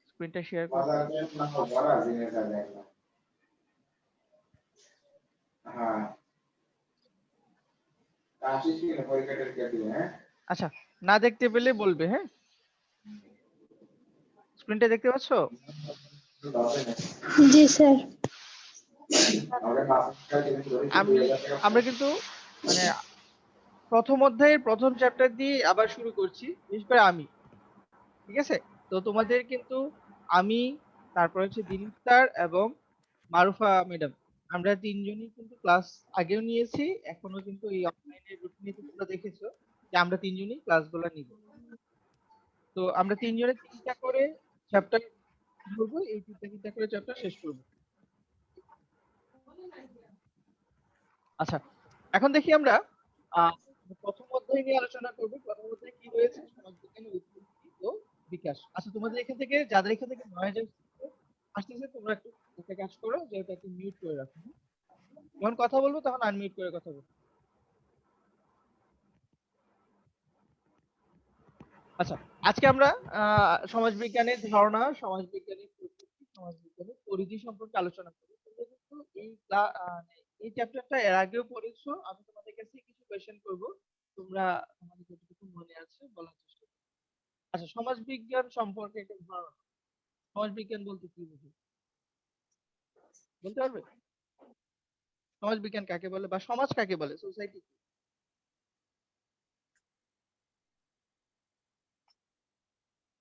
স্ক্রিনটা শেয়ার করতে আচ্ছা, না দেখতে পেলে বলবে। হ্যাঁ, স্ক্রিনটা দেখতে পাচ্ছ? জি স্যার। আমরা কিন্তু মানে প্রথম অধ্যায়ের প্রথম চ্যাপ্টার দিয়ে আবার শুরু করছি, বিশেষ করে আমি। ঠিক আছে, তো তোমাদের কিন্তু আমি, তারপর হচ্ছে দিলীপ স্যার এবং মারুফা ম্যাডাম, আমরা তিনজনই কিন্তু ক্লাস আগেও নিয়েছি, এখনো কিন্তু এই অনলাইনের রুটিনে তোমরা দেখেছো যে আমরা তিনজনই ক্লাসগুলো নিব। তো আমরা তিনজনে তিনটা করে চ্যাপ্টার ধরবো, এই তিনটা করে চ্যাপ্টার শেষ করবো। আচ্ছা, এখন দেখি আমরা প্রথম অধ্যায় নিয়ে আলোচনা করবো। প্রথম অধ্যায়ে কি রয়েছে? সমাজবিজ্ঞানের উৎপত্তি ও বিকাশ। আচ্ছা, তোমাদের এখান থেকে, যাদের এখান থেকে নয়েজ আসতেছে, তোমরা একটু একটা কাজ করো যে এটা একটু মিউট করে রাখো। যখন কথা বলবো তখন আনমিউট করে কথা বলবো। আচ্ছা, আজকে আমরা সমাজবিজ্ঞানের ধারণা, সমাজবিজ্ঞানের প্রকৃতি, সমাজবিজ্ঞানের পরিধি সম্পর্কে আলোচনা করব। তোমরা কিন্তু এই চ্যাপ্টারটা এর আগেও পড়েছো। আমি তোমাদের কাছে কিছু কোয়েশ্চেন করব, তোমরা তোমাদের যতটুকু মনে আছে বলার চেষ্টা করো। আচ্ছা, সমাজবিজ্ঞান সম্পর্কে একটা ধারণা, সমাজবিজ্ঞান বলতে কি বুঝো? বলতে পারবে? সমাজবিজ্ঞান কাকে বলে বা সমাজ কাকে বলে, সোসাইটি?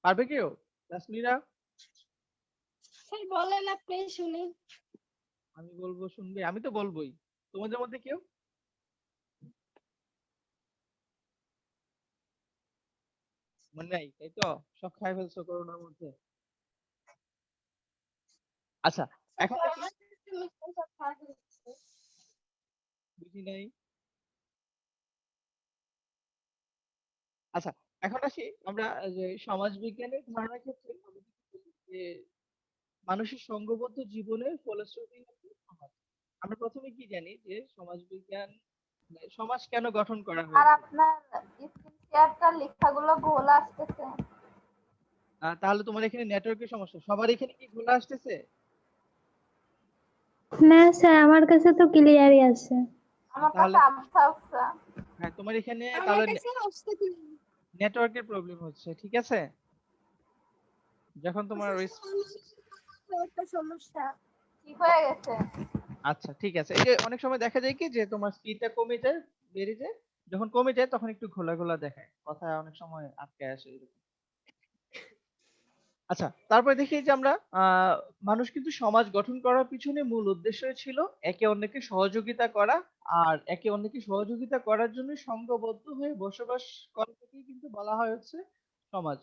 পারবে কেউ? রাসমিরা? স্যার বলেন আপনি, শুনি। আমি বলবো শুনবে? আমি তো বলবোই। তোমাদের মধ্যে কেউ? মনে নাই, তাই তো? সব খাই ফেলছো করোনার মধ্যে। আচ্ছা, এখন দেখি। বুঝি নাই। আচ্ছা, এখন আসি আমরা যে সমাজ বিজ্ঞানের ধারণার ক্ষেত্রে আমি যদি বলি যে মানুষের সংঘবদ্ধ জীবনের ফলশ্রুতি হচ্ছে সমাজ। আমরা প্রথমে কি জানি যে সমাজ বিজ্ঞান, সমাজ কেন গঠন করা আর হয়েছে? আপনার স্ক্রিন শেয়ারটার লেখাগুলো ভুল আসতেছে। তাহলে তোমার এখানে নেটওয়ার্কের সমস্যা। সবার এখানে কি ভুল আসতেছে? না স্যার, আমার কাছে তো ক্লিয়ারই আছে। আমার তাহলে কাছে আবছা আবছা। হ্যাঁ, তোমার এখানে আমার তাহলে কাছে আসতে দিন। নেটওয়ার্কের প্রবলেম হচ্ছে। ঠিক আছে, যখন তোমার ওই একটা সমস্যা। ঠিক হয়ে গেছে। আচ্ছা ঠিক আছে, এই যে অনেক সময় দেখা যায় কি যে তোমার স্পিডটা কমে যায়, বেড়ে যায়, যখন কমে যায় তখন একটু ঘোলা ঘোলা দেখায়, কথা অনেক সময় আটকে আসে এরকম। আচ্ছা, তারপরে দেখি যে আমরা মানুষ কিন্তু সমাজ গঠন করার পিছনে মূল উদ্দেশ্য ছিল একে অন্যকে সহযোগিতা করা, আর একে অন্যকে সহযোগিতা করার জন্য সংঘবদ্ধ হয়ে বসবাস করাটাকেই কিন্তু বলা হয় হচ্ছে সমাজ।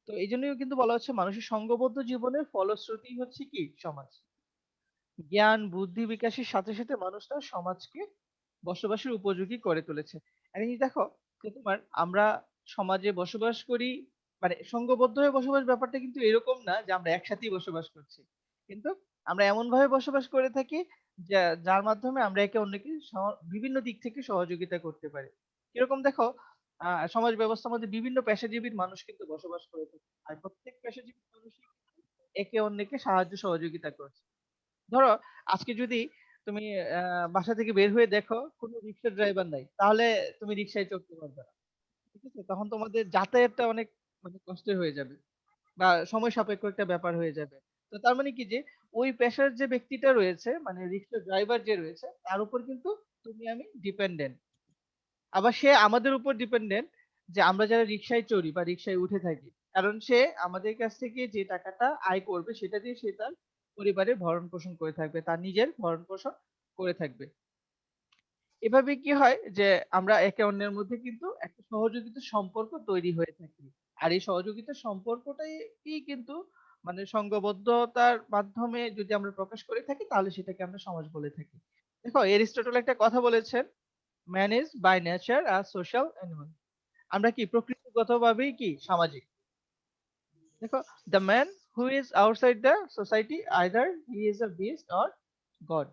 তো এই জন্যই কিন্তু বলা হচ্ছে মানুষের সংঘবদ্ধ জীবনের ফলশ্রুতি হচ্ছে কি সমাজ। জ্ঞান বুদ্ধি বিকাশের সাথে সাথে মানুষ তার সমাজকে বসবাসের উপযোগী করে তুলেছে। আর এই দেখো যে তোমার আমরা সমাজে বসবাস করি, মানে সংঘবদ্ধ হয়ে বসবাস ব্যাপারটা কিন্তু এরকম না যে আমরা একসাথেই বসবাস করছি, কিন্তু আমরা এমন ভাবে বসবাস করে থাকি যার মাধ্যমে আমরা একে অন্যকে বিভিন্ন দিক থেকে সহযোগিতা করতে পারি। এরকম দেখো, সমাজ ব্যবস্থার মধ্যে বিভিন্ন পেশাজীবীর মানুষ কিন্তু বসবাস করে থাকে, আর প্রত্যেক পেশাজীবী মানুষই একে অন্যকে সাহায্য সহযোগিতা করছে। ধরো আজকে যদি তুমি বাসা থেকে বের হয়ে দেখো কোনো রিক্সা ড্রাইভার নাই, তাহলে তুমি রিক্সায় চড়তে পারবে না। ঠিক আছে, তখন তোমাদের যাতায়াতটা অনেক মানে কষ্টের হয়ে যাবে বা সময় সাপেক্ষ একটা ব্যাপার হয়ে যাবে। তো তার মানে কি যে ওই পেশার যে ব্যক্তিটা রয়েছে, মানে রিক্সা ড্রাইভার যে রয়েছে, তার উপর কিন্তু তুমি আমি ডিপেন্ডেন্ট। আবার সে আমাদের উপর ডিপেন্ডেন্ট যে আমরা যারা রিক্সায় চড়ি বা রিক্সায় উঠে থাকি, কারণ সে আমাদের কাছ থেকে যে টাকাটা আয় করবে সেটা দিয়ে সে তার পরিবারের ভরণ পোষণ করে থাকবে, তার নিজের ভরণ পোষণ করে থাকবে। এভাবে কি হয় যে আমরা একে অন্যের মধ্যে কিন্তু একটা সহযোগিতার সম্পর্ক তৈরি হয়ে থাকি। আর এই সহযোগিতার সম্পর্কটাই কিন্তু মানে সংঘবদ্ধতার মাধ্যমে যদি আমরা প্রকাশ করে থাকি তাহলে সেটাকে আমরা সমাজ বলে থাকি। দেখো এরিস্টটল একটা কথা বলেছেন, man is by nature a social animal. আমরা কি প্রকৃতিগতভাবেই কি সামাজিক। দেখো, the man who is outside the society either he is a beast or god.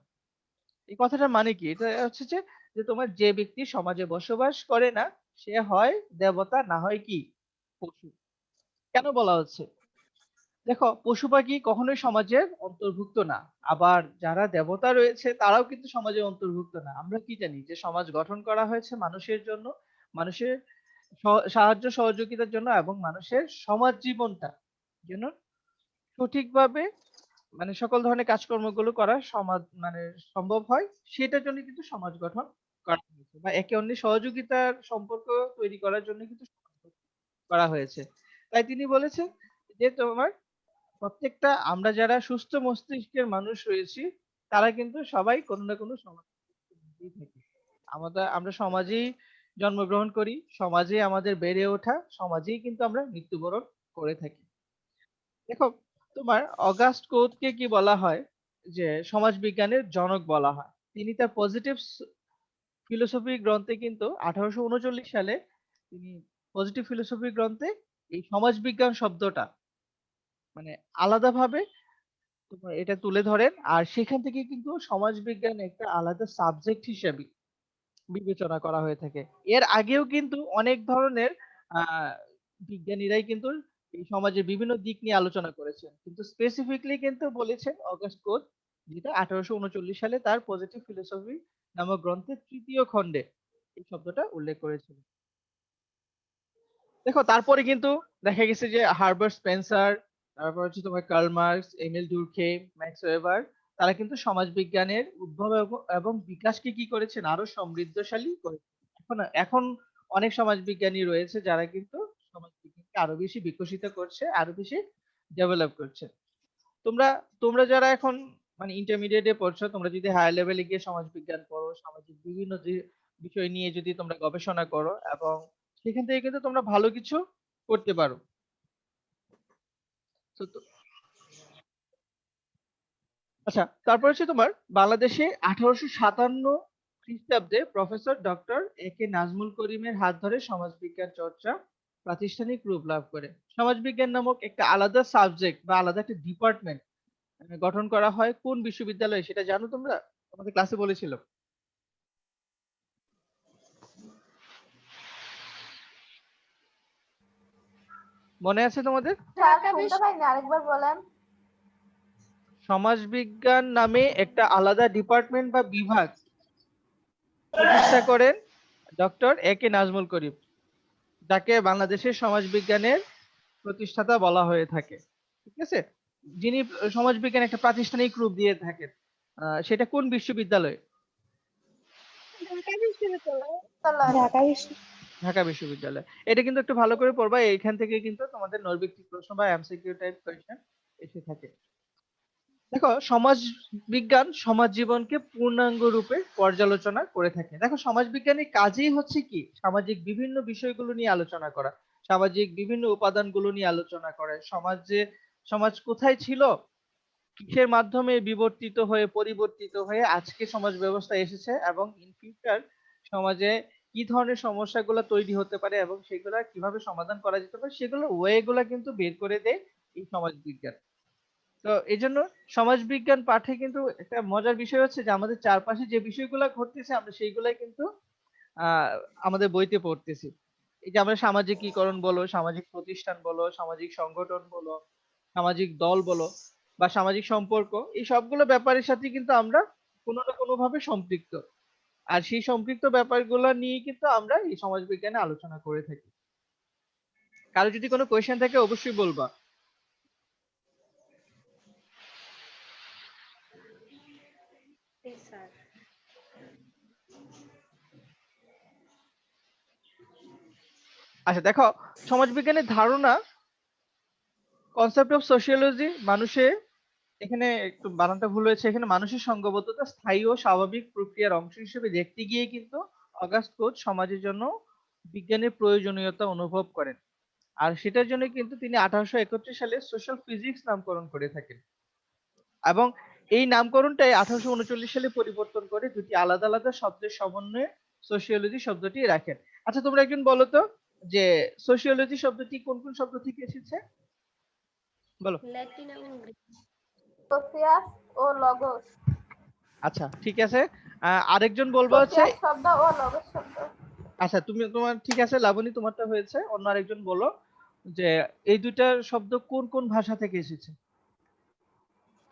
এই কথাটার মানে কি? এটা হচ্ছে যে যে তোমার যে ব্যক্তি সমাজে বসবাস করে না সে হয় দেবতা না হয় কি পশু। কেন বলা হচ্ছে? দেখো, পশু পাখি কখনোই সমাজের অন্তর্ভুক্ত না। আবার যারা দেবতা রয়েছে তারাও কিন্তু সমাজের অন্তর্ভুক্ত না। আমরা কি জানি যে সমাজ গঠন করা হয়েছে মানুষের জন্য, মানুষের সাহায্য সহযোগিতার জন্য এবং মানুষের সমাজ জীবনটা যেন সঠিকভাবে মানে সকল ধরনের কাজকর্মগুলো করা মানে সম্ভব হয়, সেটার জন্য কিন্তু সমাজ গঠন করা হয়েছে বা একে অন্যের সহযোগিতার সম্পর্ক তৈরি করার জন্য কিন্তু সমাজ গঠন করা হয়েছে। তাই তিনি বলেছেন যে তোমার প্রত্যেকটা আমরা যারা সুস্থ মস্তিষ্কের মানুষ রয়েছি তারা কিন্তু সবাই কোনো না কোনো সমাজের মধ্যেই থাকি। আমরা সমাজেই জন্মগ্রহণ করি, সমাজেই আমাদের বেড়ে ওঠা, সমাজেই কিন্তু আমরা মৃত্যুবরণ করে থাকি। দেখো, তোমার অগাস্ট কোতকে কি বলা হয় যে সমাজ বিজ্ঞানের জনক বলা হয়। তিনি তার পজিটিভ ফিলোসফি গ্রন্থে কিন্তু 1839 সালে তিনি পজিটিভ ফিলোসফি গ্রন্থে এই সমাজ বিজ্ঞান শব্দটা মানে আলাদাভাবে তোমার এটা তুলে ধরেন, আর সেখান থেকে কিন্তু সমাজ বিজ্ঞান একটা আলাদা সাবজেক্ট হিসেবে বিবেচনা করা হয়ে থাকে। এর আগেও কিন্তু অনেক ধরনের আহ বিজ্ঞানীরাই কিন্তু এই সমাজের বিভিন্ন দিক নিয়ে আলোচনা করেছেন, কিন্তু স্পেসিফিকলি কিন্তু বলেছেন অগাস্ট কোট, যেটা 1839 সালে তার পজিটিভ ফিলোসফি নামক গ্রন্থের ৩য় খণ্ডে এই শব্দটা উল্লেখ করেছিল। দেখো, তারপরে কিন্তু দেখা গেছে যে হার্বার্ট স্পেন্সার, তারপর হচ্ছে তোমার Karl Marx, Emile Durkheim, Max Weber, তারা কিন্তু সমাজবিজ্ঞানের উদ্ভব এবং বিকাশকে কি করেছেন আরো সমৃদ্ধশালী করেছেন। এখন এখন অনেক সমাজবিজ্ঞানী রয়েছে যারা কিন্তু সমাজবিজ্ঞানকে আরো বেশি বিকশিত করছে, আরো বেশি ডেভেলপ করছে। তোমরা তোমরা যারা এখন মানে ইন্টারমিডিয়েটে পড়ছো, তোমরা যদি হায়ার লেভেলে গিয়ে সমাজবিজ্ঞান পড়ো, সামাজিক বিভিন্ন যে বিষয় নিয়ে যদি তোমরা গবেষণা করো এবং সেখান থেকে কিন্তু তোমরা ভালো কিছু করতে পারো। আচ্ছা, তারপর হচ্ছে তোমার বাংলাদেশে 1857 খ্রিস্টাব্দে প্রফেসর ডক্টর এ কে নাজমুল করিমের হাত ধরে সমাজবিজ্ঞান চর্চা প্রাতিষ্ঠানিক রূপ লাভ করে। সমাজবিজ্ঞান নামক একটা আলাদা সাবজেক্ট বা আলাদা একটা ডিপার্টমেন্ট গঠন করা হয় কোন বিশ্ববিদ্যালয়ে, সেটা জানো তোমরা? তোমাদের ক্লাসে বলেছিল, মনে আছে তোমাদের? স্যার শুনতে পাইনি, আরেকবার বলেন। সমাজবিজ্ঞান নামে একটা আলাদা ডিপার্টমেন্ট বা বিভাগ প্রতিষ্ঠা করেন ডক্টর এ কে নাজমুল করিম, যাকে বাংলাদেশের সমাজবিজ্ঞানের প্রতিষ্ঠাতা বলা হয়ে থাকে। ঠিক আছে, যিনি সমাজবিজ্ঞান একটা প্রাতিষ্ঠানিক রূপ দিয়ে থাকেন, সেটা কোন বিশ্ববিদ্যালয়ে? ঢাকা বিশ্ববিদ্যালয়। বিশ্ববিদ্যালয়। ঢাকা বিশ্ববিদ্যালয়। ঢাকা বিশ্ববিদ্যালয়। এটা কিন্তু একটু ভালো করে পড়বা, এইখান থেকে কিন্তু তোমাদের নৈর্ব্যক্তিক প্রশ্ন বা এমসিকিউ টাইপ কোয়েশ্চেন এসে থাকে। দেখো, সমাজ বিজ্ঞান সমাজ জীবনকে পূর্ণাঙ্গ রূপে পর্যালোচনা করে থাকে। দেখো, সমাজ বিজ্ঞানের কাজেই হচ্ছে কি সামাজিক বিভিন্ন বিষয়গুলো নিয়ে আলোচনা করা, সামাজিক বিভিন্ন উপাদানগুলো নিয়ে আলোচনা করে, সমাজ কোথায় ছিল, কিসের মাধ্যমে বিবর্তিত হয়ে পরিবর্তিত হয়ে আজকে সমাজ ব্যবস্থা এসেছে এবং ইন ফিউচার সমাজে কি ধরনের সমস্যাগুলো তৈরি হতে পারে এবং সেগুলা কিভাবে সমাধান করা যেতে পারে, সেগুলো ওয়ে গুলা কিন্তু বের করে দেয় এই সমাজ বিজ্ঞান। তো এই জন্য সমাজবিজ্ঞান পাঠে কিন্তু একটা মজার বিষয় হচ্ছে যে আমাদের চারপাশে যে বিষয়গুলো ঘটতেছে আমরা সেইগুলাই কিন্তু আহ আমাদের বইতে পড়তেছি। এই যে আমরা সামাজিকীকরণ বলো, সামাজিক প্রতিষ্ঠান বলো, সামাজিক সংগঠন বলো, সামাজিক দল বলো বা সামাজিক সম্পর্ক, এই সবগুলো ব্যাপারের সাথে কিন্তু আমরা কোনো না কোনো ভাবে সম্পৃক্ত। আর সেই সম্পৃক্ত ব্যাপারগুলো নিয়ে কিন্তু আমরা এই সমাজবিজ্ঞানে আলোচনা করে থাকি। কারো যদি কোনো কোয়েশ্চেন থাকে অবশ্যই বলবা। আচ্ছা, দেখো, সমাজবিজ্ঞানের ধারণা কনসেপ্ট অফ সোশিওলজি মানুষে, এখানে একটু বানানটা ভুল হয়েছে, এখানে মানুষের সঙ্গবদ্ধতা স্থায়ী ও স্বাভাবিক প্রক্রিয়ার অংশ হিসেবে দেখতে গিয়ে কিন্তু অগাস্ট কোচ সমাজের জন্য বিজ্ঞানের প্রয়োজনীয়তা অনুভব করেন। আর সেটার জন্য কিন্তু তিনি 1831 সালে সোশ্যাল ফিজিক্স নামকরণ করে থাকেন এবং এই নামকরণটাই 1839 সালে পরিবর্তন করে দুটি আলাদা আলাদা শব্দের সমন্বয়ে সোশিওলজি শব্দটি রাখেন। আচ্ছা, তোমরা একজন বলো তো যে সোশিওলজি শব্দটি কোন কোন শব্দ থেকে এসেছে, বলো। ল্যাটিন এবং গ্রিক। সোসিয়াস ও লগোস। আচ্ছা, ঠিক আছে। আরেকজন বলবো হচ্ছে, সোসিয়াস শব্দ ও লগোস শব্দ। আচ্ছা, তোমার ঠিক আছে লাবণী, তোমারটা হয়েছে, অন্য আরেকজন বলো। যে এই দুইটা শব্দ কোন কোন ভাষা থেকে এসেছে?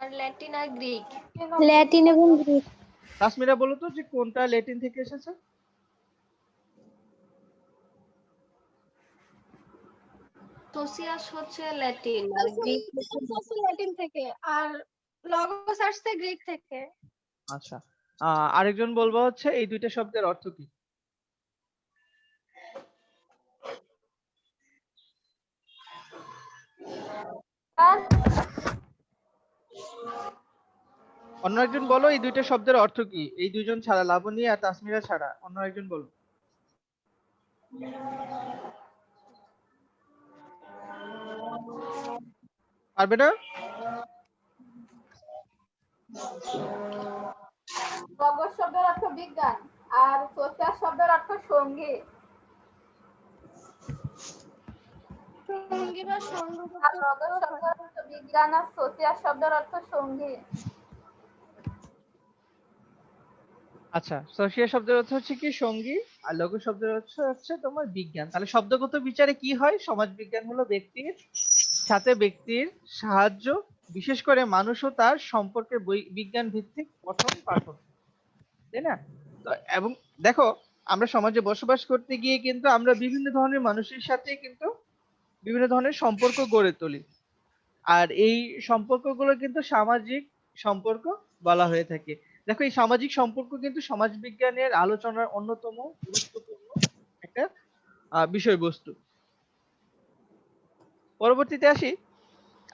আর ল্যাটিন আর গ্রিক। ল্যাটিন এবং গ্রিক। তাসমিরা বলো তো যে কোনটা ল্যাটিন থেকে এসেছে? তোসিয়াস হচ্ছে ল্যাটিন আর গ্রিক হচ্ছে ল্যাটিন থেকে আর লগোস আসছে গ্রিক থেকে। আচ্ছা, আরেকজন বলবো হচ্ছে এই দুইটা শব্দের অর্থ কি? অন্য একজন বলো এই দুইটা শব্দের অর্থ কি? এই দুইজন ছাড়া, লাবণী আর তাসমিরা ছাড়া অন্য একজন বলো। পারবে না? লগস শব্দের অর্থ বিজ্ঞান আর সোশিয়াল শব্দের অর্থ সঙ্গী। সঙ্গী বা আর লগস শব্দের অর্থ বিজ্ঞান আর সোশিয়াল শব্দের অর্থ সঙ্গী। আচ্ছা, সোশিয়া শব্দের অর্থ হচ্ছে কি সঙ্গী, আর লঘু শব্দের অর্থ হচ্ছে তোমার বিজ্ঞান। তাহলে শব্দগত বিচারে কি হয়? সমাজ বিজ্ঞান হলো ব্যক্তির সাথে ব্যক্তির সাহায্য, বিশেষ করে মানুষ ও তার সম্পর্কে বিজ্ঞান ভিত্তিক পঠন পাঠন, তাই না? তো এবং দেখো, আমরা সমাজে বসবাস করতে গিয়ে কিন্তু আমরা বিভিন্ন ধরনের মানুষের সাথে কিন্তু বিভিন্ন ধরনের সম্পর্ক গড়ে তুলি। আর এই সম্পর্কগুলো কিন্তু সামাজিক সম্পর্ক বলা হয়ে থাকে। দেখো, এই সামাজিক সম্পর্ক কিন্তু সমাজবিজ্ঞানের আলোচনার অন্যতম গুরুত্বপূর্ণ একটা বিষয়বস্তু। পরবর্তীতে আসি।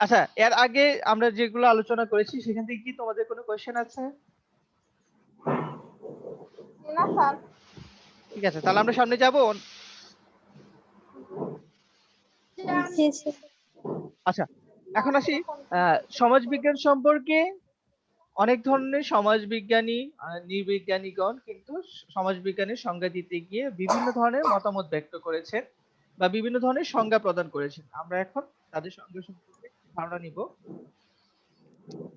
আচ্ছা, এর আগে আমরা যেগুলো আলোচনা করেছি সেখান থেকে কি তোমাদের কোনো কোয়েশ্চেন আছে? না স্যার। ঠিক আছে, তাহলে আমরা সামনে যাব। আচ্ছা, এখন আসি সমাজবিজ্ঞান সম্পর্কে। অনেক ধরনের সমাজবিজ্ঞানী নৃবিজ্ঞানীগণ কিন্তু সমাজবিজ্ঞানের সংজ্ঞা দিতে গিয়ে বিভিন্ন ধরনের মতামত ব্যক্ত করেছেন বা বিভিন্ন ধরনের সংজ্ঞা প্রদান করেছেন। আমরা এখন তাদের সংজ্ঞা সম্পর্কে একটু ধারণা নিব।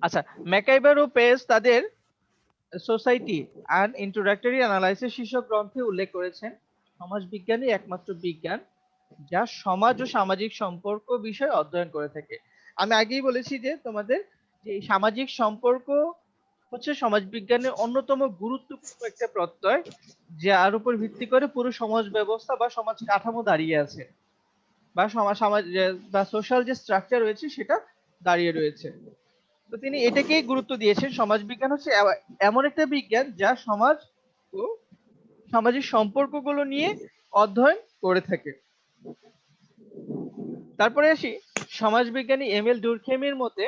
আচ্ছা, ম্যাকাইবার ও পেজ তাদের সোসাইটি অ্যান্ড ইন্ট্রোডাক্টরি অ্যানালাইসিস শীর্ষক গ্রন্থে উল্লেখ করেছেন সমাজবিজ্ঞানই একমাত্র বিজ্ঞান যা সমাজ ও সামাজিক সম্পর্ক বিষয়ে অধ্যয়ন করে থাকে। আমি আগেই বলেছি যে তোমাদের যে এই সামাজিক সম্পর্ক হচ্ছে সমাজবিজ্ঞানের অন্যতম গুরুত্বপূর্ণ একটা প্রত্যয়, যার উপর ভিত্তি করে পুরো সমাজ ব্যবস্থা বা সমাজ কাঠামো দাঁড়িয়ে আছে, বা সমাজ বা সোশ্যাল যে স্ট্রাকচার রয়েছে সেটা দাঁড়িয়ে রয়েছে। তো তিনি এটাকেই গুরুত্ব দিয়েছেন, সমাজবিজ্ঞান হচ্ছে এমন একটা বিজ্ঞান যা সমাজ ও সামাজিক সম্পর্কগুলো নিয়ে অধ্যয়ন করে থাকে। তারপরে আসি সমাজবিজ্ঞানী এমিল ডুরখেইমের মতে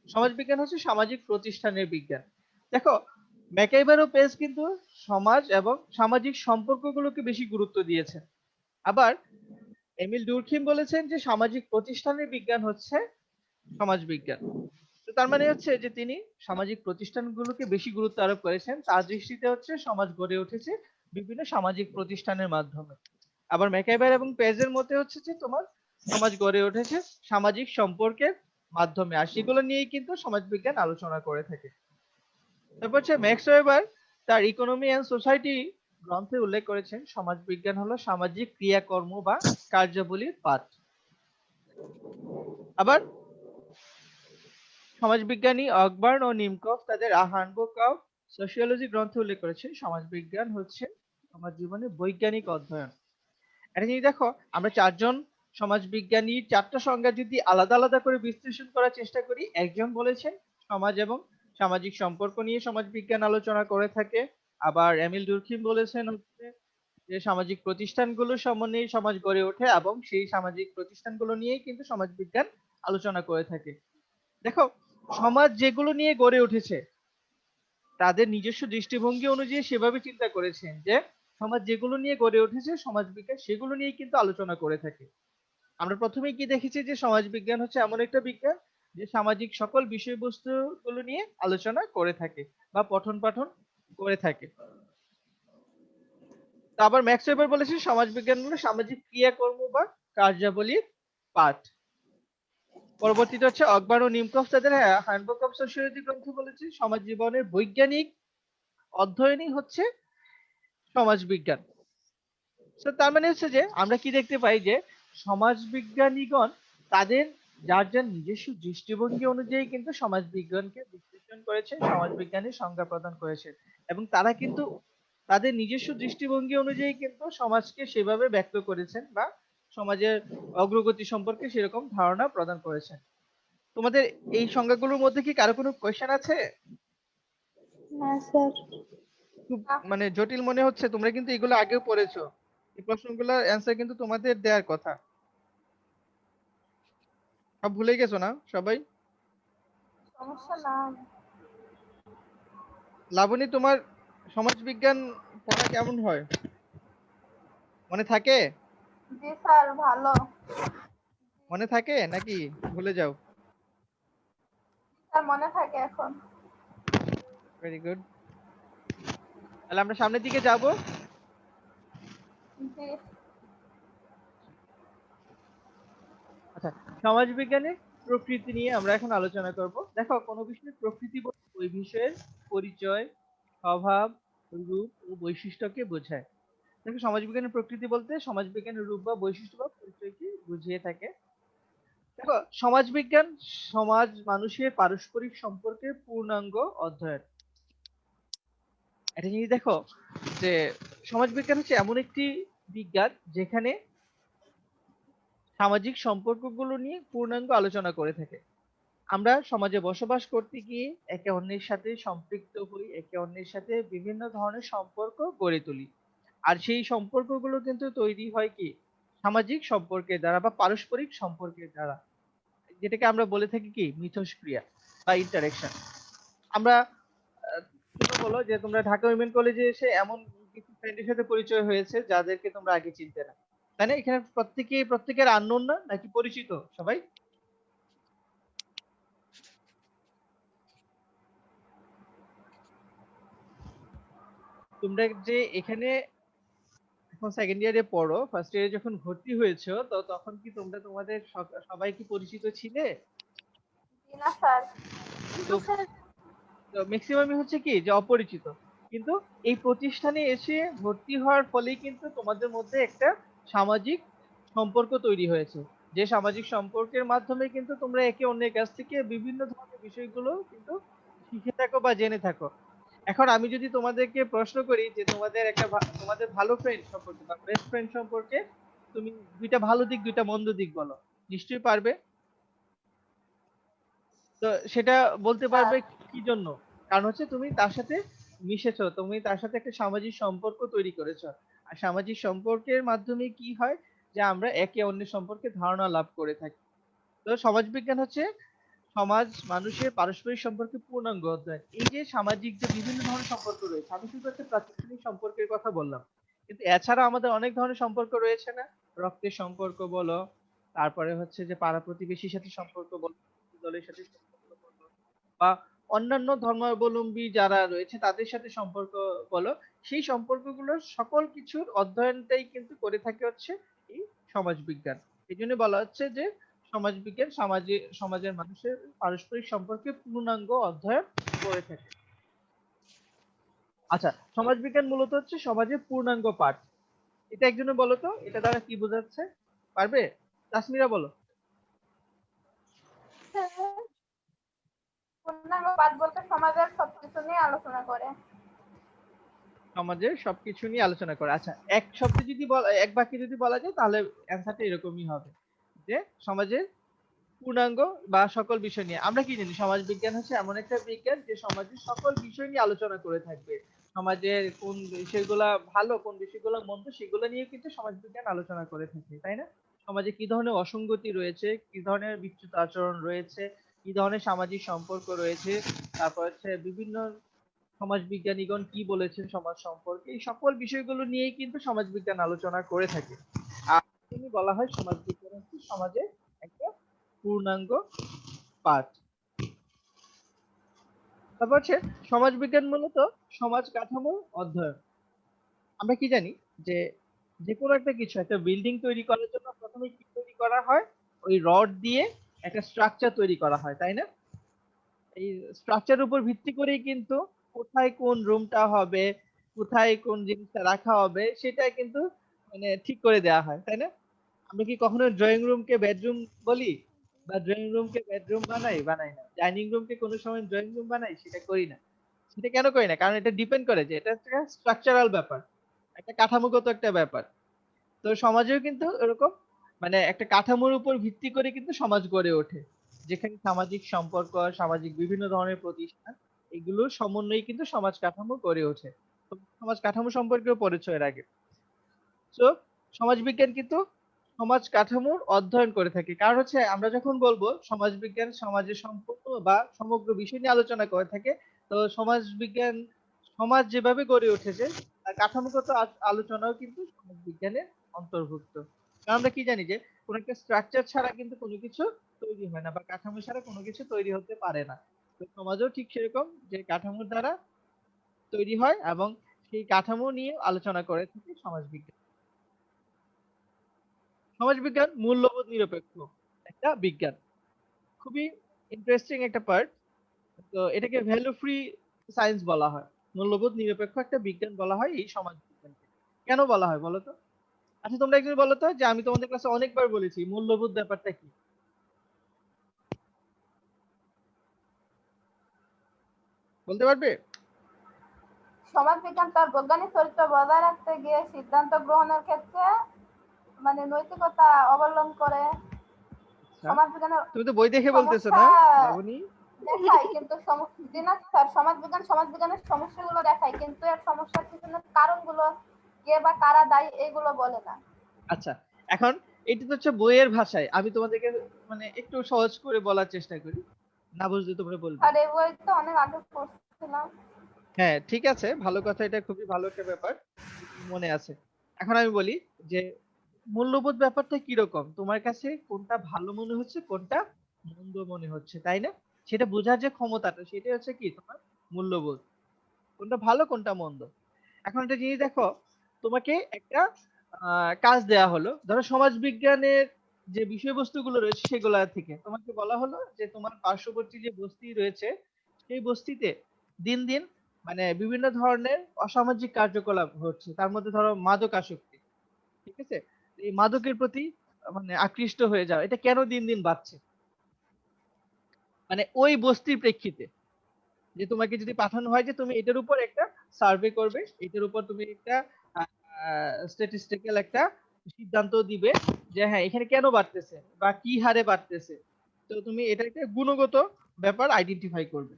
সমাজবিজ্ঞান হচ্ছে সামাজিক প্রতিষ্ঠানের বিজ্ঞান। দেখো, ম্যাকাইবার ও পেজ কিন্তু সমাজ এবং সামাজিক সম্পর্কগুলোকে বেশি গুরুত্ব দিয়েছেন। আবার এমিল ডুরখেইম বলেছেন যে সামাজিক প্রতিষ্ঠানের বিজ্ঞান হচ্ছে সমাজবিজ্ঞান। তো তার মানে হচ্ছে যে তিনি সামাজিক প্রতিষ্ঠানগুলোকে বেশি গুরুত্ব আরোপ করেছেন। তার দৃষ্টিতে হচ্ছে সমাজ গড়ে উঠেছে বিভিন্ন সামাজিক প্রতিষ্ঠানের মাধ্যমে। আবার ম্যাকাইবার এবং পেজের মতে হচ্ছে যে তোমার সমাজ গড়ে উঠেছে সামাজিক সম্পর্কের মাধ্যমে, আর সেগুলো নিয়েই কিন্তু সমাজবিজ্ঞান আলোচনা করে থাকে। তারপর হচ্ছে ম্যাক্স ওয়েবার তার ইকোনমি অ্যান্ড সোসাইটি গ্রন্থে উল্লেখ করেছেন সমাজবিজ্ঞান হলো সামাজিক ক্রিয়াকর্ম বা কার্যাবলীর পাঠ। আবার সমাজবিজ্ঞানী অকবার্ন ও নিমকভ তাদের হ্যান্ডবুক অফ সোশিয়োলজি গ্রন্থে উল্লেখ করেছেন সমাজবিজ্ঞান হচ্ছে সমাজ জীবনের বৈজ্ঞানিক অধ্যয়ন। এটা যদি দেখো, আমরা চারজন সমাজবিজ্ঞানীর চারটা সংজ্ঞা যদি আলাদা আলাদা করে বিশ্লেষণ করার চেষ্টা করি, একজন বলেছেন সমাজ এবং সামাজিক সম্পর্ক নিয়ে সমাজবিজ্ঞান আলোচনা করে থাকে। আবার এমিল ডুরখিম বলেছেন হচ্ছে যে সামাজিক প্রতিষ্ঠানগুলোর সমন্বয়ে সমাজ গড়ে ওঠে এবং সেই সামাজিক প্রতিষ্ঠানগুলো নিয়েই কিন্তু সমাজবিজ্ঞান আলোচনা করে থাকে। দেখো, সমাজ যেগুলো নিয়ে গড়ে উঠেছে তাদের নিজস্ব দৃষ্টিভঙ্গি অনুযায়ী সেভাবে চিন্তা করেছেন যে সমাজ যেগুলো নিয়ে গড়ে উঠেছে সমাজবিজ্ঞান সেগুলো নিয়েই কিন্তু আলোচনা করে থাকে। আমরা প্রথমেই কি দেখেছি যে সমাজবিজ্ঞান হচ্ছে এমন একটা বিজ্ঞান যে সামাজিক সকল বিষয়বস্তুগুলো নিয়ে আলোচনা করে থাকে বা পঠন পাঠন করে থাকে। তো আবার ম্যাক্স ওয়েবার বলেছেন সমাজবিজ্ঞান হলো সামাজিক ক্রিয়াকর্ম বা কার্যাবলীর পাঠ। পরবর্তীতে হচ্ছে অকবার্ন ও নিমকভ তাদের হ্যান্ডবুক অফ সোশিয়োলজি গ্রন্থ বলেছে সমাজ জীবনের বৈজ্ঞানিক অধ্যয়নই হচ্ছে সমাজবিজ্ঞান। তো তার মানে হচ্ছে যে আমরা কি দেখতে পাই যে সমাজবিজ্ঞানীগণ তাদের যার যার নিজস্ব দৃষ্টিভঙ্গি অনুযায়ী কিন্তু সমাজবিজ্ঞানকে বিশ্লেষণ করেছেন, সমাজবিজ্ঞানের সংজ্ঞা প্রদান করেছেন, এবং তারা কিন্তু তাদের নিজস্ব দৃষ্টিভঙ্গি অনুযায়ী কিন্তু সমাজকে সেভাবে ব্যক্ত করেছেন বা সমাজের অগ্রগতি সম্পর্কে সেরকম ধারণা প্রদান করেছেন। তোমাদের এই সংজ্ঞাগুলোর মধ্যে কি কারো কোনো কোয়েশ্চেন আছে? না স্যার। খুব মানে জটিল মনে হচ্ছে? তোমরা কিন্তু এগুলো আগেও পড়েছো। এই প্রশ্নগুলোর অ্যান্সার কিন্তু তোমাদের দেওয়ার কথা। সব ভুলে গেছো না সবাই? সমস্যা নাই। লাবণী, তোমার সমাজবিজ্ঞান পড়া কেমন হয়? মনে থাকে? জি স্যার, ভালো। মনে থাকে নাকি ভুলে যাও? স্যার মনে থাকে এখন। Very good. তাহলে আমরা সামনের দিকে যাব। জি। আচ্ছা, সমাজবিজ্ঞানের প্রকৃতি নিয়ে আমরা এখন আলোচনা করব। দেখো, কোনো বিষয়ের প্রকৃতি বলতে ওই বিষয়ের পরিচয়, স্বভাব, রূপ ও বৈশিষ্ট্যকে বোঝায়। দেখো, সমাজবিজ্ঞানের প্রকৃতি বলতে সমাজবিজ্ঞানের রূপ বা বৈশিষ্ট্য বা পরিচয়কে বুঝিয়ে থাকে। দেখো, সমাজবিজ্ঞান সমাজ মানুষের পারস্পরিক সম্পর্কের পূর্ণাঙ্গ অধ্যয়ন। একটা জিনিস দেখো, যে সমাজবিজ্ঞান হচ্ছে এমন একটি বিজ্ঞান যেখানে সামাজিক সম্পর্কগুলো নিয়ে পূর্ণাঙ্গ আলোচনা করে থাকে। আমরা সমাজে বসবাস করতে গিয়ে একে অন্যের সাথে সম্পৃক্ত হই, একে অন্যের সাথে বিভিন্ন ধরনের সম্পর্ক গড়ে তুলি। আর সেই সম্পর্কগুলো কিন্তু তৈরি হয় কি সামাজিক সম্পর্কের দ্বারা বা পারস্পরিক সম্পর্কের দ্বারা, যেটাকে আমরা বলে থাকি কি মিথস্ক্রিয়া বা ইন্টারেকশন। আমরা তুমি বলো যে তোমরা ঢাকা উইমেন কলেজে এসে এমন কিছু ফ্রেন্ডের সাথে পরিচয় হয়েছে যাদেরকে তোমরা আগে চিনতে না, তাই না? এখানে প্রত্যেকের আননোন না নাকি পরিচিত সবাই? তোমরা যে এখানে এখন সেকেন্ড ইয়ারে পড়ো, ফার্স্ট ইয়ারে যখন ভর্তি হয়েছো তো তখন কি তোমরা তোমাদের সবাই কি পরিচিত ছিলে? জি না স্যার। তো ম্যাক্সিমামই হচ্ছে কি যে অপরিচিত। কিন্তু এই প্রতিষ্ঠানে এসে ভর্তি হওয়ার ফলেই কিন্তু তোমাদের মধ্যে একটা সামাজিক সম্পর্ক তৈরি হয়েছে, যে সামাজিক সম্পর্কের মাধ্যমে কিন্তু তোমরা একে অন্যের কাছ থেকে বিভিন্ন ধরনের বিষয়গুলো কিন্তু শিখে থাকো বা জেনে থাকো। এখন আমি যদি তোমাদেরকে প্রশ্ন করি যে তোমাদের তোমাদের ভালো ফ্রেন্ড সম্পর্কে বা বেস্ট ফ্রেন্ড সম্পর্কে তুমি দুইটা ভালো দিক দুইটা মন্দ দিক বলো, নিশ্চয়ই পারবে। তো সেটা বলতে স্যার। পারবে কি জন্য? কারণ হচ্ছে তুমি তার সাথে মিশেছো, তুমি তার সাথে একটা সামাজিক সম্পর্ক তৈরি করেছো। আর সামাজিক সম্পর্কের মাধ্যমে কি হয় যে আমরা একে অন্যের সম্পর্কে ধারণা লাভ করে থাকি। তো সমাজবিজ্ঞান হচ্ছে সমাজ মানুষের পারস্পরিক সম্পর্কে পূর্ণাঙ্গ অধ্যয়ন। এই যে সামাজিক যে বিভিন্ন ধরনের সম্পর্ক রয়েছে, আমি শুধু একটা প্রাতিষ্ঠানিক সম্পর্কের কথা বললাম, কিন্তু এছাড়া আমাদের অনেক ধরনের সম্পর্ক রয়েছে না? রক্তের সম্পর্ক বলো, তারপরে হচ্ছে যে পাড়া প্রতিবেশীর সাথে সম্পর্ক বলো, দলের সাথে সম্পর্ক বলো, বা অন্যান্য ধর্মাবলম্বী যারা রয়েছে তাদের সাথে সম্পর্ক বলো, সেই সম্পর্কগুলোর সকল কিছুর অধ্যয়নটাই কিন্তু করে থাকে হচ্ছে এই সমাজবিজ্ঞান। এই জন্য বলা হচ্ছে যে সমাজবিজ্ঞান সমাজের মানুষের পারস্পরিক সম্পর্কে পূর্ণাঙ্গ অধ্যয়ন করে থাকে। আচ্ছা, সমাজবিজ্ঞান মূলত হচ্ছে সমাজের পূর্ণাঙ্গ পাঠ। এটা একজনে বলো তো, এটা দ্বারা কি বোঝাচ্ছে? পারবে? তাসমিরা বলো। পূর্ণাঙ্গ পাঠ বলতে সমাজের সবকিছু নিয়ে আলোচনা করে। সমাজের সবকিছু নিয়ে আলোচনা করে। আচ্ছা, এক বাক্যে যদি বলা যায় তাহলে অ্যান্সারটা এরকমই হবে যে সমাজের পূর্ণাঙ্গ বা সকল বিষয় নিয়ে। আমরা কি জানি সমাজ বিজ্ঞান হচ্ছে এমন একটা বিজ্ঞান যে সমাজের সকল বিষয় নিয়ে আলোচনা করে থাকবে। সমাজের কোন বিষয়গুলা ভালো কোন বিষয়গুলো মন্দ সেগুলো নিয়ে কিন্তু সমাজ বিজ্ঞান আলোচনা করে থাকে, তাই না? সমাজে কি ধরনের অসঙ্গতি রয়েছে, কি ধরনের বিচ্যুত আচরণ রয়েছে, কি ধরনের সামাজিক সম্পর্ক রয়েছে, তারপর হচ্ছে বিভিন্ন সমাজ বিজ্ঞানীগণ কি বলেছেন সমাজ সম্পর্কে, এই সকল বিষয়গুলো নিয়েই কিন্তু সমাজ বিজ্ঞান আলোচনা করে থাকে। আর তিনি বলা হয় সমাজ বিজ্ঞান হচ্ছে সমাজের একটা পূর্ণাঙ্গ পাঠ। তারপর হচ্ছে সমাজ বিজ্ঞান মূলত সমাজ কাঠামো অধ্যয়ন। আমরা কি জানি যে যে কোনো একটা কিছু একটা বিল্ডিং তৈরি করার জন্য প্রথমে কি তৈরি করা হয়? ওই রড দিয়ে একটা স্ট্রাকচার তৈরি করা হয়, তাই না? এই স্ট্রাকচারের উপর ভিত্তি করেই কিন্তু কোথায় কোন রুমটা হবে, কোথায় কোন জিনিসটা রাখা হবে সেটা কিন্তু মানে ঠিক করে দেওয়া হয়, তাই না? আমরা কি কখনো ড্রয়িং রুমকে বেডরুম বলি, বা ড্রয়িং রুমকে বেডরুম বানাই না। ডাইনিং রুমকে কোনো সময় ড্রয়িং রুম বানাই, সেটা করি না। সেটা কেন করি না? কারণ এটা ডিপেন্ড করে যে এটা একটা স্ট্রাকচারাল ব্যাপার, একটা কাঠামোগত একটা ব্যাপার। তো সমাজেও কিন্তু এরকম, মানে একটা কাঠামোর উপর ভিত্তি করে কিন্তু সমাজ গড়ে ওঠে, যেখানে সামাজিক সম্পর্ক, সামাজিক বিভিন্ন ধরনের প্রতিষ্ঠান, এগুলোর সমন্বয়ে কিন্তু সমাজ কাঠামো গড়ে ওঠে। তো সমাজ কাঠামো সম্পর্কেও পড়েছো এর আগে। তো সমাজবিজ্ঞান কিন্তু সমাজ কাঠামোর অধ্যয়ন করে থাকে। কারণ হচ্ছে আমরা যখন বলবো সমাজবিজ্ঞান সমাজের সম্পূর্ণ বা সমগ্র বিষয় নিয়ে আলোচনা করে থাকে, তো সমাজবিজ্ঞান সমাজ যেভাবে গড়ে উঠেছে তার কাঠামোগত আলোচনাও কিন্তু সমাজবিজ্ঞানের অন্তর্ভুক্ত। কারণ আমরা কি জানি যে কোনো একটা স্ট্রাকচার ছাড়া কিন্তু কোনো কিছু তৈরি হয় না, বা কাঠামো ছাড়া কোনো কিছু তৈরি হতে পারে না। তো সমাজও ঠিক সেরকম, যে কাঠামোর দ্বারা তৈরি হয়, এবং সেই কাঠামো নিয়ে আলোচনা করে থাকে সমাজবিজ্ঞান। সমাজবিজ্ঞান মূল্যবোধ নিরপেক্ষ একটা বিজ্ঞান, খুবই ইন্টারেস্টিং একটা পার্ট। তো এটাকে ভ্যালু ফ্রি সায়েন্স বলা হয়। মূল্যবোধ নিরপেক্ষ একটা বিজ্ঞান বলা হয় এই সমাজ বিজ্ঞানকে। কেন বলা হয় বলো তো? আচ্ছা তোমরা একজন বলো তো, যে আমি তোমাদের ক্লাসে অনেকবার বলেছি মূল্যবোধ ব্যাপারটা কি, বলতে পারবে? সমাজবিজ্ঞান তার বৈজ্ঞানিক চরিত্র বজায় রাখতে গিয়ে সিদ্ধান্ত গ্রহণের ক্ষেত্রে মানে নৈতিকতা অবলম্বন করে। আচ্ছা, সমাজবিজ্ঞানের তুমি তো বই দেখে বলতেছো সমস্যা না লাবণী? দেখায় কিন্তু দিনাজ স্যার সমাজবিজ্ঞানের সমস্যাগুলো দেখায়, কিন্তু এর সমস্যার পিছনের কারণগুলো কে বা কারা দায়ী এগুলো বলে না। আচ্ছা, এখন এটা তো হচ্ছে বইয়ের ভাষায়, আমি তোমাদেরকে মানে একটু সহজ করে বলার চেষ্টা করি, না বুঝলে তোমরা বলবে। আর এই বই তো অনেক আগে পড়ছিলাম। হ্যাঁ ঠিক আছে, ভালো কথা, এটা খুবই ভালো একটা ব্যাপার যে তোমার মনে আছে। এখন আমি বলি যে মূল্যবোধ ব্যাপারটা কিরকম, তোমার কাছে কোনটা ভালো মনে হচ্ছে, কোনটা মন্দ মনে হচ্ছে, তাই না? সেটা বোঝার যে ক্ষমতাটা, সেটাই হচ্ছে কি তোমার মূল্যবোধ, কোনটা ভালো কোনটা মন্দ। এখন একটা জিনিস দেখো, তোমাকে একটা কাজ দেয়া হলো, ধরো সমাজ বিজ্ঞানের যে বিষয়বস্তুগুলো রয়েছে সেগুলা থেকে তোমাকে বলা হলো যে তোমার পার্শ্ববর্তী যে বস্তি রয়েছে সেই বস্তিতে দিন দিন মানে বিভিন্ন ধরনের অসামাজিক কার্যকলাপ হচ্ছে, তার মধ্যে ধরো মাদক আসক্তি, ঠিক আছে? এই মাদকের প্রতি মানে আকৃষ্ট হয়ে যাও, এটা কেন দিন দিন বাড়ছে, মানে ওই বস্তির প্রেক্ষিতে, যে তোমাকে যদি পাঠানো হয় যে তুমি এটার উপর একটা সার্ভে করবে, এটার উপর তুমি একটা স্ট্যাটিস্টিক্যাল একটা সিদ্ধান্ত দিবে যে হ্যাঁ এখানে কেন বাড়তেছে বা কি হারে বাড়তেছে। তো তুমি এটা একটা গুণগত ব্যাপার আইডেন্টিফাই করবে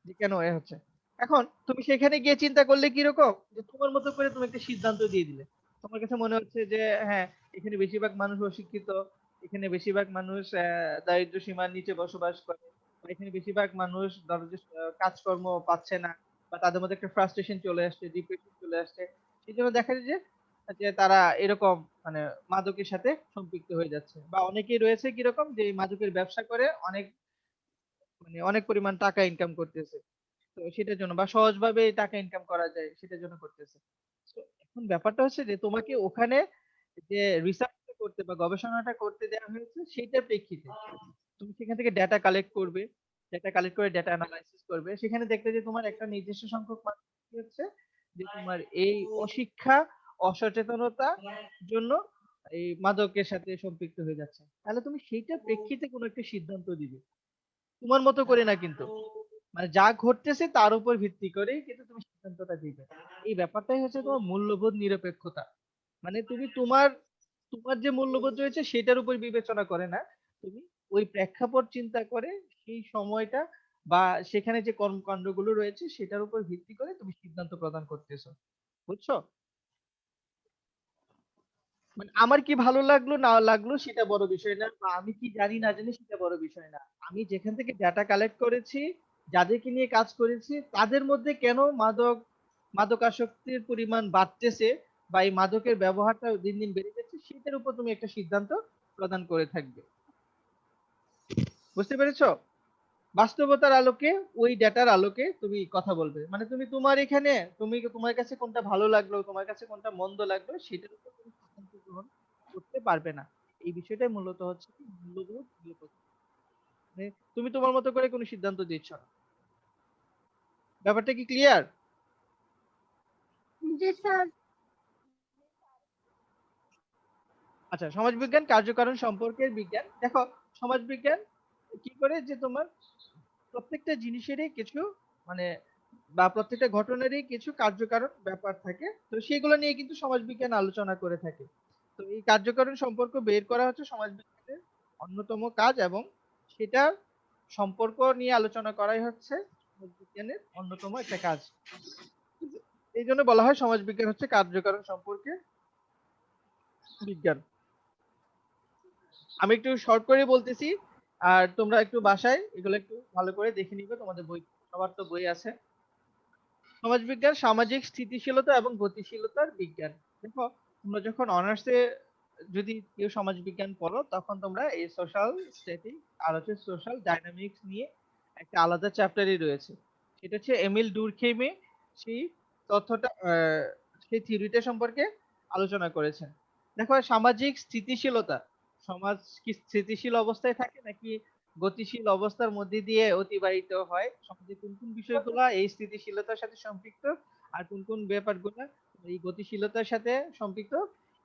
যে কেন এ হচ্ছে। এখন তুমি সেখানে গিয়ে চিন্তা করলে কিরকম, যে তোমার মতো করে তুমি একটা সিদ্ধান্ত দিয়ে দিলে, তোমার কাছে মনে হচ্ছে যে হ্যাঁ এখানে বেশিরভাগ মানুষ অশিক্ষিত, এখানে বেশিরভাগ মানুষ দারিদ্র সীমার নিচে বসবাস করে, বা এখানে বেশিরভাগ মানুষ ধরো যে কাজকর্ম পাচ্ছে না, বা তাদের মধ্যে একটা ফ্রাস্ট্রেশন চলে আসছে, ডিপ্রেশন চলে আসছে, সেই জন্য দেখা যায় যে যে তারা এরকম মানে মাদকের সাথে সম্পৃক্ত হয়ে যাচ্ছে। বা অনেকেই রয়েছে কিরকম, যে এই মাদকের ব্যবসা করে অনেক মানে অনেক পরিমাণ টাকা ইনকাম করতেছে, তো সেটার জন্য বা সহজভাবে টাকা ইনকাম করা যায় সেটার জন্য করতেছে। তো এখন ব্যাপারটা হচ্ছে যে তোমাকে ওখানে যে রিসার্চটা করতে বা গবেষণাটা করতে দেওয়া হয়েছে সেটার প্রেক্ষিতে তুমি সেখান থেকে ডেটা কালেক্ট করবে, ডেটা কালেক্ট করে ডেটা অ্যানালাইসিস করবে, সেখানে দেখতে যে তোমার একটা নির্দিষ্ট সংখ্যক মানুষ কি হচ্ছে, যে তোমার এই অশিক্ষা অসচেতনতা জন্য এই মাদকের সাথে সম্পৃক্ত হয়ে যাচ্ছে, তাহলে তুমি সেইটার প্রেক্ষিতে কোনো একটা সিদ্ধান্ত দিবে, তোমার মতো করে না কিন্তু, মানে যা ঘটতেছে তার উপর ভিত্তি করেই কিন্তু তুমি সিদ্ধান্তটা দিবে। এই ব্যাপারটাই হচ্ছে তোমার মূল্যবোধ নিরপেক্ষতা, মানে তুমি তোমার তোমার যে মূল্যবোধ রয়েছে সেটার উপর বিবেচনা করে না, তুমি ওই প্রেক্ষাপট চিন্তা করে সেই সময়টা বা সেখানে যে কর্মকাণ্ডগুলো রয়েছে সেটার উপর ভিত্তি করে তুমি সিদ্ধান্ত প্রদান করতেছো, বুঝছো? মানে আমার কি ভালো লাগলো না লাগলো সেটা বড় বিষয় না, বা আমি কি জানি না জানি সেটা বড় বিষয় না। আমি যেখান থেকে ডাটা কালেক্ট করেছি, যাদেরকে নিয়ে কাজ করেছি, তাদের মধ্যে কেন মাদকাসক্তির পরিমাণ বাড়তেছে বা এই মাদকের ব্যবহারটা দিন দিন বেড়ে যাচ্ছে, সেটার উপর তুমি একটা সিদ্ধান্ত প্রদান করে থাকবে। বুঝতে পেরেছো? বাস্তবতার আলোকে, ওই ডেটার আলোকে তুমি কথা বলবে, মানে তুমি তোমার এখানে তুমি তোমার কাছে কোনটা ভালো লাগলো, তোমার কাছে কোনটা মন্দ লাগলো সেটার উপর তুমি সিদ্ধান্ত গ্রহণ করতে পারবে না। এই বিষয়টাই মূলত হচ্ছে কি মূল্যবোধ নিরপেক্ষ, মানে তুমি তোমার মতো করে কোনো সিদ্ধান্ত দিচ্ছ না। ব্যাপারটা কি ক্লিয়ার? জি স্যার। আচ্ছা, সমাজবিজ্ঞান কার্যকারণ সম্পর্কের বিজ্ঞান। দেখো, সমাজবিজ্ঞান কি করে যে তোমার প্রত্যেকটা জিনিসেরই কিছু মানে বা প্রত্যেকটা ঘটনারই কিছু কার্যকারণ ব্যাপার থাকে, তো সেগুলো নিয়ে কিন্তু সমাজবিজ্ঞান আলোচনা করে থাকে। তো এই কার্যকারণ সম্পর্ক বের করা হচ্ছে সমাজবিজ্ঞানের অন্যতম কাজ, এবং সেটা সম্পর্ক নিয়ে আলোচনা করাই হচ্ছে সমাজবিজ্ঞানের অন্যতম একটা কাজ। এই জন্য বলা হয় সমাজবিজ্ঞান হচ্ছে কার্যকারণ সম্পর্কে বিজ্ঞান। আমি একটু শর্ট করে বলতেছি, আর তোমরা একটু বাসায় এগুলো একটু ভালো করে দেখে নিবে, তোমাদের বই, সবার তো বই আছে। সমাজবিজ্ঞান সামাজিক স্থিতিশীলতা এবং গতিশীলতার বিজ্ঞান। দেখো, তোমরা যখন অনার্সে যদি কেউ সমাজবিজ্ঞান পড়ো, তখন তোমরা এই সোশ্যাল স্ট্যাটিক আর হচ্ছে সোশ্যাল ডাইনামিক্স নিয়ে একটা আলাদা চ্যাপ্টারই রয়েছে। সেটা হচ্ছে এমিল ডুরখেইমে সেই তথ্যটা সেই থিওরিটা সম্পর্কে আলোচনা করেছেন। দেখো, সামাজিক স্থিতিশীলতা, সমাজ কি স্থিতিশীল অবস্থায় থাকে নাকি গতিশীল অবস্থার মধ্যে দিয়ে অতিবাহিত হয়, সমাজে কোন কোন বিষয়গুলো এই স্থিতিশীলতার সাথে সম্পৃক্ত আর কোন কোন ব্যাপারগুলো এই গতিশীলতার সাথে সম্পৃক্ত,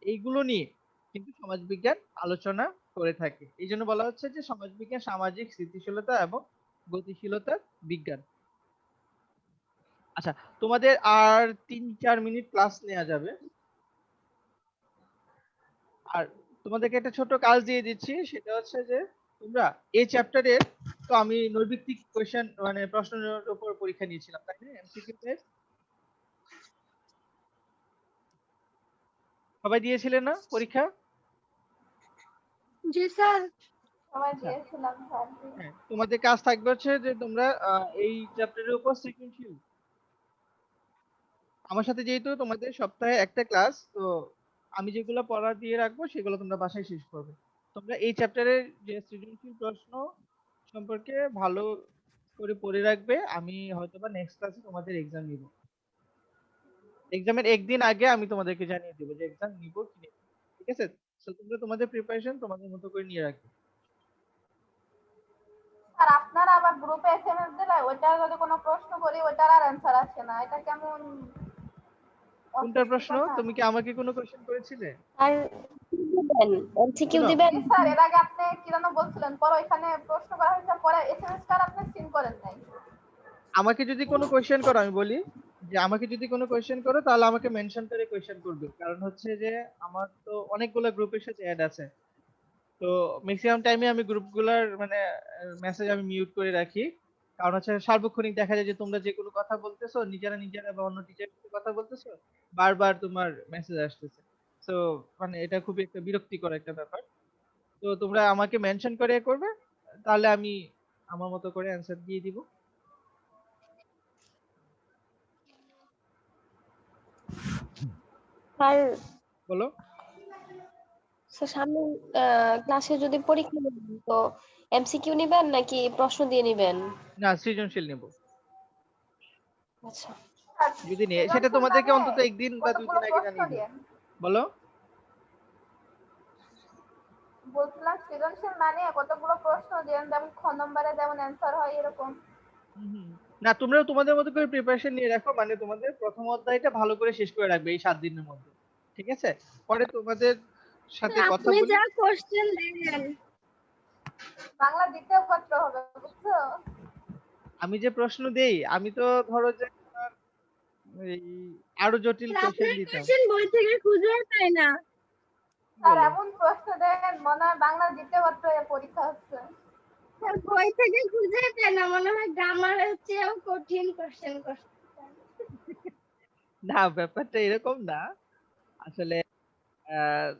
এইগুলো নিয়ে কিন্তু সমাজবিজ্ঞান আলোচনা করে থাকে। এই জন্য বলা হচ্ছে যে সমাজবিজ্ঞান সামাজিক স্থিতিশীলতা এবং গতিশীলতার বিজ্ঞান। আচ্ছা, তোমাদের আর 3-4 মিনিট ক্লাস নেওয়া যাবে। আর তোমাদেরকে একটা ছোট কাজ দিয়ে দিচ্ছি, সেটা হচ্ছে যে তোমরা এই চ্যাপ্টারের, তো আমি নৈর্ব্যক্তিক কোয়েশ্চেন মানে প্রশ্নের উপর পরীক্ষা নিয়েছিলাম, তাই না? এমসিকিউ টাইপ সবাই দিয়েছিলেন না পরীক্ষা? জি স্যার। সবাই আচ্ছা, দিয়েছিলাম স্যার। হ্যাঁ, তোমাদের কাজ থাকবে হচ্ছে যে তোমরা এই চ্যাপ্টারের উপর সৃজনশীল, আমার সাথে যেহেতু তোমাদের সপ্তাহে একটা ক্লাস, তো আমি যেগুলো পড়া দিয়ে রাখবো সেগুলো তোমরা বাসায় শেষ করবে। তোমরা এই চ্যাপ্টারের যে সৃজনশীল প্রশ্ন সম্পর্কে ভালো করে পড়ে রাখবে। আমি হয়তোবা নেক্সট ক্লাসে তোমাদের এক্সাম নিব। এক্সামের একদিন আগে আমি তোমাদেরকে জানিয়ে দেবো যে এক্সাম নিব কি নিব না। ঠিক আছে? তো তোমরা তোমাদের প্রিপারেশন তোমাদের মতো করে নিয়ে রাখবে। আর আপনারা আবার গ্রুপে এসএমএস দিলে ওইটা যদি কোনো প্রশ্ন করি ওইটার আর অ্যান্সার আসে না, এটা কেমন কোনটার প্রশ্ন? অস্বস্তিকর না? তুমি কি আমাকে কোনো কোশ্চেন করেছিলে? আর দিবেন এমসিকিউ শোনো, দিবেন। জি স্যার, এর আগে আপনি কি যেন বলছিলেন, পরে ওইখানে প্রশ্ন করা হয়েছে, পরে এসএমএসটা আপনি সিন করেন নাই। আমাকে যদি কোনো কোয়েশ্চেন করো, আমি বলি যে আমাকে যদি কোনো কোয়েশ্চেন করো তাহলে আমাকে মেনশন করে কোয়েশ্চেন করবে, কারণ হচ্ছে যে আমার তো অনেকগুলো গ্রুপের সাথে অ্যাড আছে। তো ম্যাক্সিমাম টাইমে আমি গ্রুপগুলোর মানে মেসেজ আমি মিউট করে রাখি, কারণ হচ্ছে সার্বক্ষণিক দেখা যায় যে তোমরা যে কোনো কথা বলতেছো, নিজেরা নিজেরা বা অন্য টিচারের সাথে কথা বলতেছো, বারবার তোমার মেসেজ আসতেছে। তো মানে এটা খুবই একটা বিরক্তিকর একটা ব্যাপার। তো তোমরা আমাকে মেনশন করে করবে, তাহলে আমি আমার মতো করে অ্যান্সার দিয়ে দিব। আর বলো। সামনে ক্লাসে যদি পরীক্ষা নেন তো এমসিকিউ নিবেন নাকি প্রশ্ন দিয়ে নিবেন? না, সৃজনশীল নেব। আচ্ছা। স্যার, যদি নিয়ে সেটা সৃজনশীল তোমাদেরকে মানে অন্তত একদিন বা 2 দিন কতগুলো আগে প্রশ্ন জানিয়ে দিব। দিয়েন? বলো। বলছিলাম সৃজনশীল মানে কতগুলো প্রশ্ন দিয়েন, যেমন খ নম্বরে যেমন অ্যান্সার হয় এরকম। হুম, হুম। না, তোমরাও তোমাদের মতো করে প্রিপারেশন নিয়ে রাখো, মানে তোমাদের প্রথম অধ্যায়টা ভালো করে শেষ করে রাখবে এই 7 দিনের মধ্যে। ঠিক আছে? পরে তোমাদের সাথে কথা আপনি বলি। যা কোশ্চেন দেন বাংলা দ্বিতীয় পত্র হবে, বুঝছো? আমি যে প্রশ্ন দেই, আমি তো ধরো যে তোমার এই আরো জটিল কোশ্চেন আপনার দিতাম। কোশ্চেন বই থেকে খুঁজে পাই না। কি স্যার বলো? এমন প্রশ্ন দেন মনে হয় বাংলা দ্বিতীয় পত্রে পরীক্ষা হচ্ছে। স্যার বই থেকে খুঁজে পাই না, মনে হয় গ্রামারের চেয়েও কঠিন কোশ্চেন করছে। না, ব্যাপারটা এরকম না আসলে। আহ